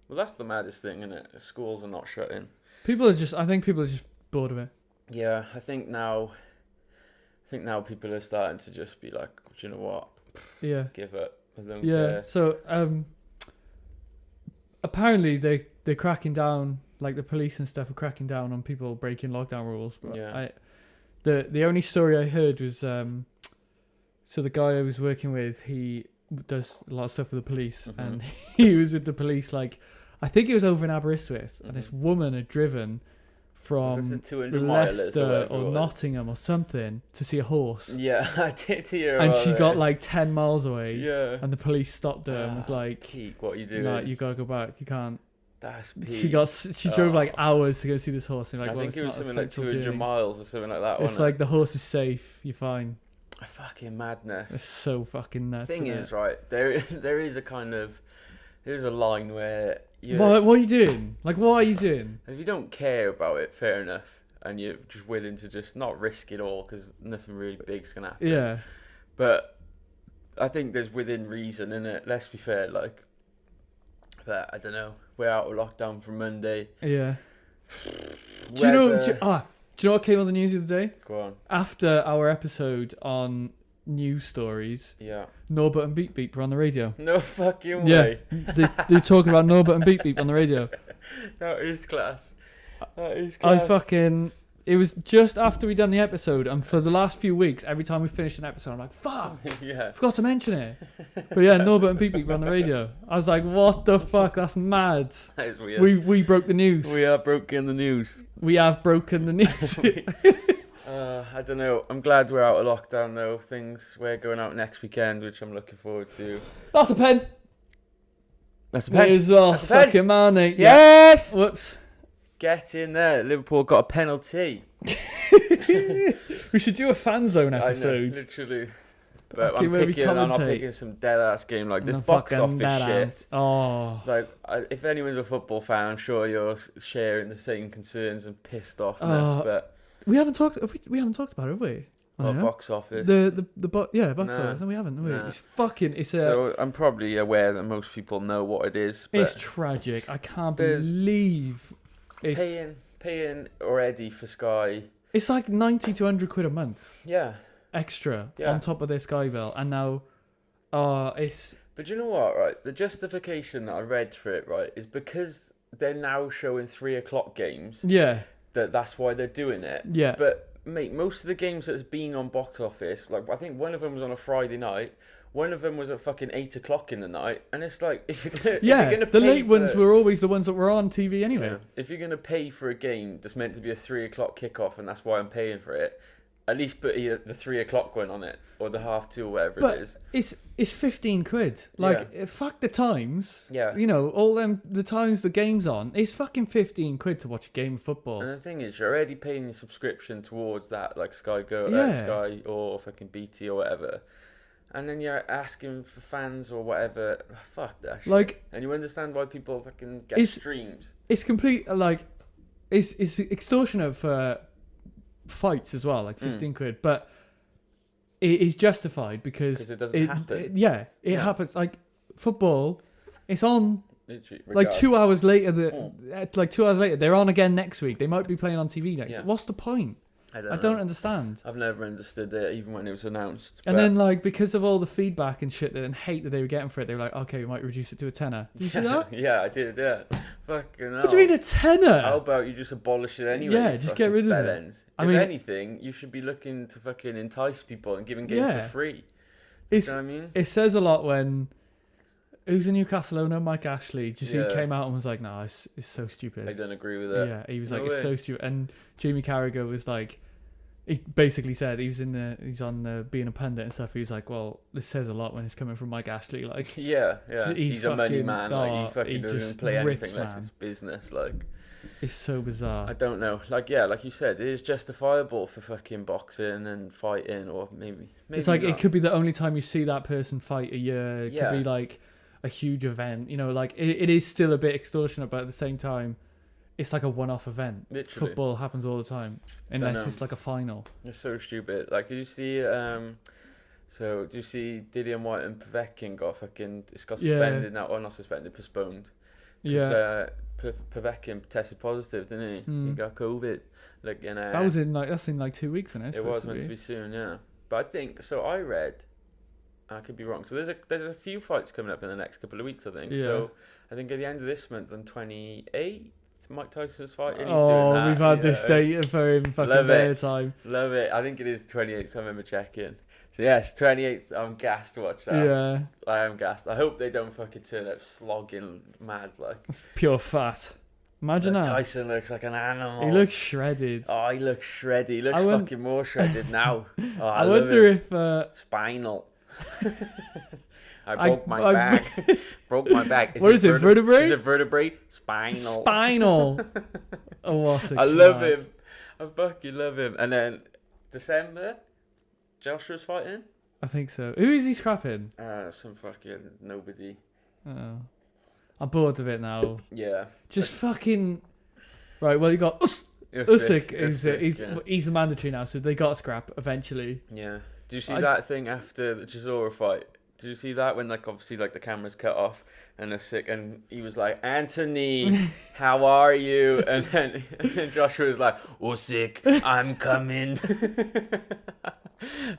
Well, that's the maddest thing, isn't it? Schools are not shutting. I think people are just bored of it. Yeah, I think now people are starting to just be like, do you know what? Yeah. Give up. I don't care. So apparently they're cracking down, like the police and stuff are cracking down on people breaking lockdown rules. But yeah. The only story I heard was so the guy I was working with, he does a lot of stuff with the police, and he was with the police like, I think it was over in Aberystwyth, and this woman had driven from Leicester or Nottingham or something to see a horse. Yeah, I did hear. And she got like 10 miles away. Yeah. And the police stopped her and was like, Keek, what are you doing? Like, you gotta go back. You can't. That's peak. She drove like hours to go see this horse. And like, I well, think it's it was not a something like central 200 journey. miles or something like that. It's wasn't like the horse is safe. You're fine. it? Fucking madness. It's so fucking nuts. Thing isn't is, it? right, there is a kind of, there's a line where you, What are you doing? Like, what are you doing? if you don't care about it, fair enough, and you're just willing to just not risk it all because nothing really big's gonna happen. Yeah. But I think there's within reason, innit? Let's be fair, like. But I don't know. We're out of lockdown from Monday. Yeah. Do you know what came on the news the other day? Go on. After our episode on news stories, Yeah. Norbert and Beep Beep were on the radio. No fucking Yeah, way. they're talking about Norbert and Beep Beep on the radio. That is class. That is class. It was just after we done the episode, and for the last few weeks, every time we finished an episode, I'm like, fuck, Yeah. forgot to mention it. But yeah, Norbert and Beep Beep were on the radio. I was like, what the fuck? That's mad. That is weird. We broke the news. We are broken the news. We have broken the news. I don't know. I'm glad we're out of lockdown though. We're going out next weekend, which I'm looking forward to. That's a pen. That's a May as well. That's a pen. Fucking money. Yes. Yeah. Whoops. Get in there. Liverpool got a penalty. We should do a fan zone I know, episode. literally. But Okay, I'm where we not commentate. picking some dead ass game like this No box fucking office dead shit. ass. Oh. Like, if anyone's a football fan, I'm sure you're sharing the same concerns and pissed offness. But We haven't talked about it, have we? well, box office. Box Nah. office. No, we haven't. Have we? Nah. It's a. So I'm probably aware that most people know what it is. But It's tragic. I can't There's- believe it's. paying already for Sky. It's like 90 to 100 quid a month Yeah. extra Yeah. on top of their Sky bill, and now, it's. But you know what, right? The justification that I read for it, right, is because they're now showing 3 o'clock games. Yeah. That's why they're doing it. Yeah. But mate, most of the games that's been on box office, like I think one of them was on a Friday night, one of them was at fucking 8 o'clock in the night, and it's like if you're gonna The pay late ones for- were always the ones that were on TV anyway. Yeah. If you're gonna pay for a game that's meant to be a 3 o'clock kickoff, and that's why I'm paying for it, at least put either the 3 o'clock one on it or the 2:30 or whatever But it is. it's 15 quid. Like, fuck the times. Yeah. You know, all the times the game's on, it's fucking 15 quid to watch a game of football. And the thing is, you're already paying your subscription towards that, like Sky Yeah. Sky or fucking BT or whatever. And then you're asking for fans or whatever. Fuck that shit. Like, And you understand why people fucking get It's- streams. it's complete, like, it's extortionate for fights as well, like 15 quid. But it is justified because 'Cause it doesn't happen. It Yeah. happens. Like, football, it's on. Literally, Like regardless. 2 hours later, 2 hours later, they're on again next week. They might be playing on TV next. Yeah. What's the point? I I don't know. understand. I've never understood it, even when it was announced. And but- then, like, because of all the feedback and shit and hate that they were getting for it, they were like, okay, we might reduce it to a tenner. Did you see that? yeah, I did. Yeah, fucking hell. What do you mean a tenner? How about you just abolish it anyway? Yeah, you just get fucking rid of it. bellends? I If mean- anything, you should be looking to fucking entice people and giving games Yeah. for free. It's, You know what I mean? it says a lot when... Who's the Newcastle owner? Mike Ashley. Did you see he Yeah. came out and was like, no, it's so stupid. I don't agree with it. Yeah, he was No like, it's way. so stupid. And Jamie Carragher was like... He basically said he's on the being a pundit and stuff. He was like, "Well, this says a lot when it's coming from Mike Ashley." Like, Yeah. He's He's a money fucking- man. Like oh, he fucking he doesn't just play anything rips, unless man. it's business. Like it's so bizarre. I don't know. Like like you said, it is justifiable for fucking boxing and fighting, or maybe It's like not. it could be the only time you see that person fight a year. It Yeah. could be like a huge event. You know, like it is still a bit extortionate, but at the same time, it's like a one-off event. Literally. Football happens all the time, unless know. it's like a final. It's so stupid. Like, did you see? So, do you see Dillian White and Povetkin it's got Yeah. suspended now, or not suspended, postponed? 'Cause, Yeah, Povetkin tested positive, didn't he? He got COVID. Like, in that's in like 2 weeks, isn't it? It was meant to be soon, yeah. But I think so. I read. I could be wrong. So there's a few fights coming up in the next couple of weeks. I think. Yeah. So I think at the end of this month, on 28th, Mike Tyson's fighting. He's Oh, doing that, we've had you this know. date for him fucking Love bare it. time. Love it. I think it is 28th. I remember checking. So yes, 28th. I'm gassed to watch that. Yeah, I am gassed. I hope they don't fucking turn up slogging mad like. pure fat. Imagine that. Tyson looks like an animal. He looks shredded. Oh, he looks shredded. He looks I won- fucking more shredded now. Oh, I love wonder it. if Spinal. I broke my back. Broke my back. What is it, vertebrae? Is it vertebrae? Spinal. Spinal. Oh, what a I love twat. him. I fucking love him. And then December, Joshua's fighting. I think so. Who is he scrapping? Some fucking nobody. Oh. I'm bored of it now. Yeah. Just fucking... Right, well, you got Usyk. He's a mandatory now, so they got a scrap eventually. Yeah. Do you see that thing after the Chisora fight? Did you see that when, like, obviously, like, the camera's cut off and Usyk, and he was like, Anthony, how are you? And then Joshua was like, Usyk, I'm coming.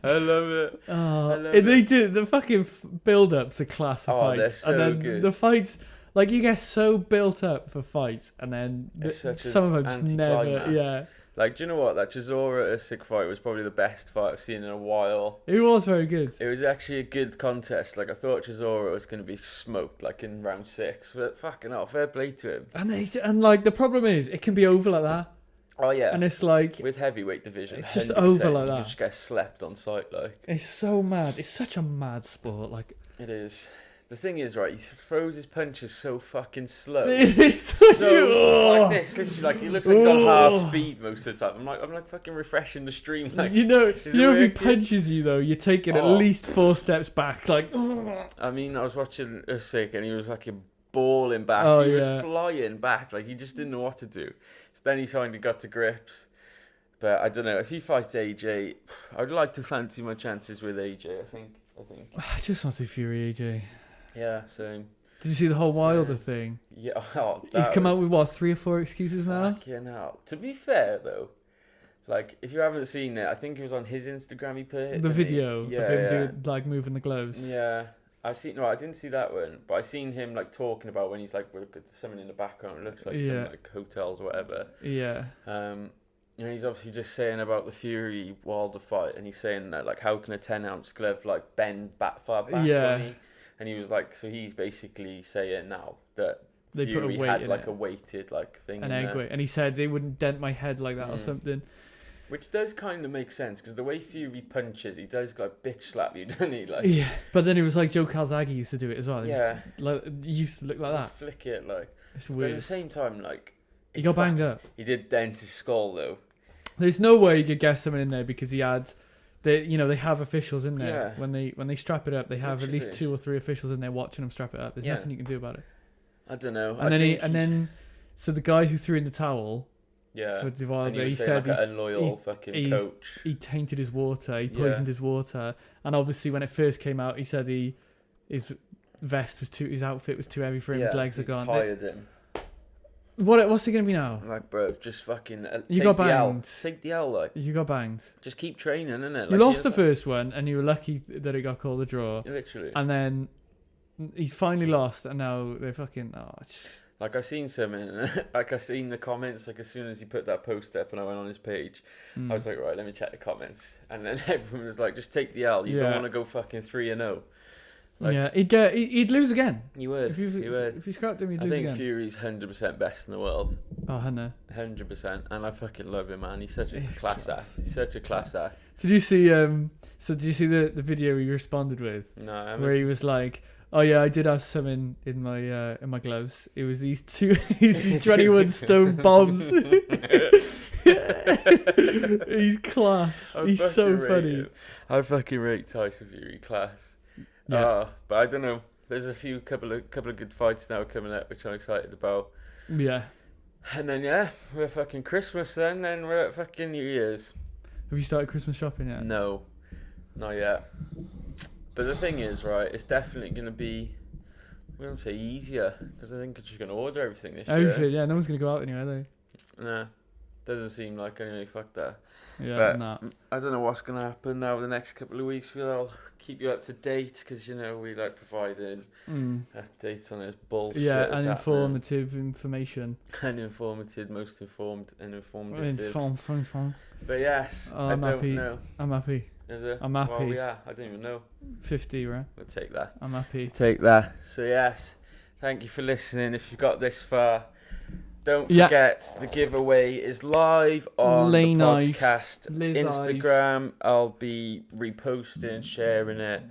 I love it. They do the fucking build-ups are class for fights, they're so and then good. the fights, like, you get so built up for fights, and then some of them just never. anticlimax. Yeah, Like, do you know what? That Chisora Usyk fight was probably the best fight I've seen in a while. it was very good. It was actually a good contest. Like, I thought Chisora was going to be smoked, like, in round 6. But fucking hell, fair play to him. And like the problem is, it can be over like that, Oh, yeah. and it's like With heavyweight division, It's just 100%, over like you that. just get slept on sight, like. it's so mad. It's such a mad sport. Like It is. The thing is, right, he throws his punches so fucking slow. it's So it's like this, literally, like he looks like he's on half speed most of the time. I'm like fucking refreshing the stream. Like, you know, is if he it working? punches you though, you're taking at Oh. least 4 steps back. Like, I mean, I was watching Usyk and he was fucking balling back. Oh, He yeah. was flying back, like he just didn't know what to do. So then he finally got to grips. But I don't know, if he fights AJ, I'd like to fancy my chances with AJ. I think. I just want to see Fury AJ. Yeah, same. Did you see the whole Wilder Same. thing? Yeah. Oh, He's come out with what, 3 or 4 excuses now? Fucking hell. To be fair though, like if you haven't seen it, I think it was on his Instagram. He put it. The didn't he? video Yeah, of him yeah. doing like moving the gloves. Yeah, I didn't see that one, but I seen him like talking about when he's like with someone in the background. It looks like Yeah. some like hotels or whatever. Yeah. You know, he's obviously just saying about the Fury Wilder fight, and he's saying that like, how can a 10-ounce glove like bend back far back? Yeah. On me? And he was like, so he's basically saying now that They put a Fury weight had in like it. a weighted like thing, An in egg there. weight. And he said they wouldn't dent my head like that or Mm. something. Which does kind of make sense because the way Fury punches, he does like bitch slap you, doesn't he? Like, Yeah. But then it was like Joe Calzaghe used to do it as well. He was yeah, like, he used to look like that. flick it like. It's But at weird. the same time, like He got banged up. he did dent his skull though. There's no way you could get someone in there because he had, they have officials in there Yeah. when they strap it up. They have at least Literally. 2 or 3 officials in there watching him strap it up. There's Yeah. nothing you can do about it. I don't know. And then so the guy who threw in the towel yeah, for and Divaldo, he he said said like an unloyal fucking he's- coach. he tainted his water. He Yeah. poisoned his water. And obviously, when it first came out, he said his vest was his outfit was too heavy for him. His legs are he gone. Tired him. What's he gonna be now? I'm like, bro, just fucking You take got the L. banged. Take the L, like. You got banged. Just keep training, innit? You lost the first one, and you were lucky that it got called a draw. Literally. And then he finally lost, and now they're fucking. Like I seen something, like I seen the comments. Like as soon as he put that post up, and I went on his page, I was like, right, let me check the comments. And then everyone was like, just take the L. You don't Yeah. want to go fucking 3-0. Like, yeah, he'd lose again. You would. If you would. if you scrapped him, he'd I lose think again. Fury's 100% best in the world. Oh, Hannah. 100%. And I fucking love him, man. He's such a He's class class. act. He's such a class act. Did you see? So did you see the video he responded with, No, I where he was like, "Oh yeah, I did have some in my gloves. It was these 21 stone bombs." He's class. He's so funny. I fucking rate Tyson Fury class. Yeah. But I don't know. There's a couple of good fights now coming up, which I'm excited about. Yeah. And then we're at fucking Christmas then, and we're at fucking New Year's. Have you started Christmas shopping yet? No, not yet. But the thing is, right, it's definitely going to be, we don't say easier, because I think I'm just going to order everything this year. Everything, yeah. No one's gonna go out anyway, are Nah, doesn't seem like anyway, fuck that. they? Yeah, But nah. I don't know what's going to happen now the next couple of weeks. I'll keep you up to date, because, we like providing updates on this bullshit. Yeah, that's and happening. informative information. Uninformative, most informed and informative. Inform. But yes, Oh, I I'm don't happy. know. I'm happy. Is it? I'm Well, happy. yeah, I don't even know. 50, right? We'll take that. I'm happy. Take that. So yes, thank you for listening. If you've got this far, don't Yeah. forget the giveaway is live on Lay the Knife, podcast Liz Instagram. I'll be reposting, sharing it.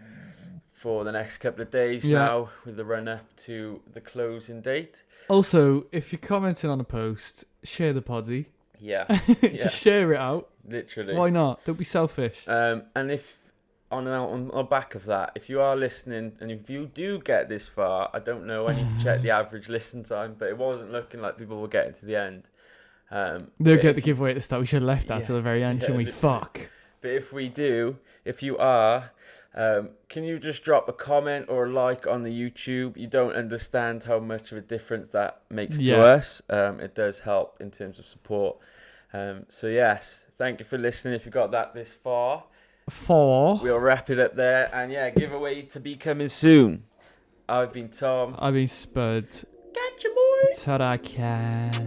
for the next couple of days Yeah. now with the run up to the closing date. Also, if you're commenting on a post, share the poddy. Yeah, Just share it out. literally. Why not? Don't be selfish. And if on the back of that, if you are listening and if you do get this far, I don't know, I need to check the average listen time, but it wasn't looking like people were getting to the end. They'll get the giveaway at the start. We should have left that to the very end, shouldn't we? literally. Fuck. But if you are, can you just drop a comment or a like on the YouTube? You don't understand how much of a difference that makes to us. It does help in terms of support. So yes, thank you for listening. If you got that this far, we'll wrap it up there. And yeah, giveaway to be coming soon. I've been Tom. I've been Spud. Catch you, boy. Ta-da, cat.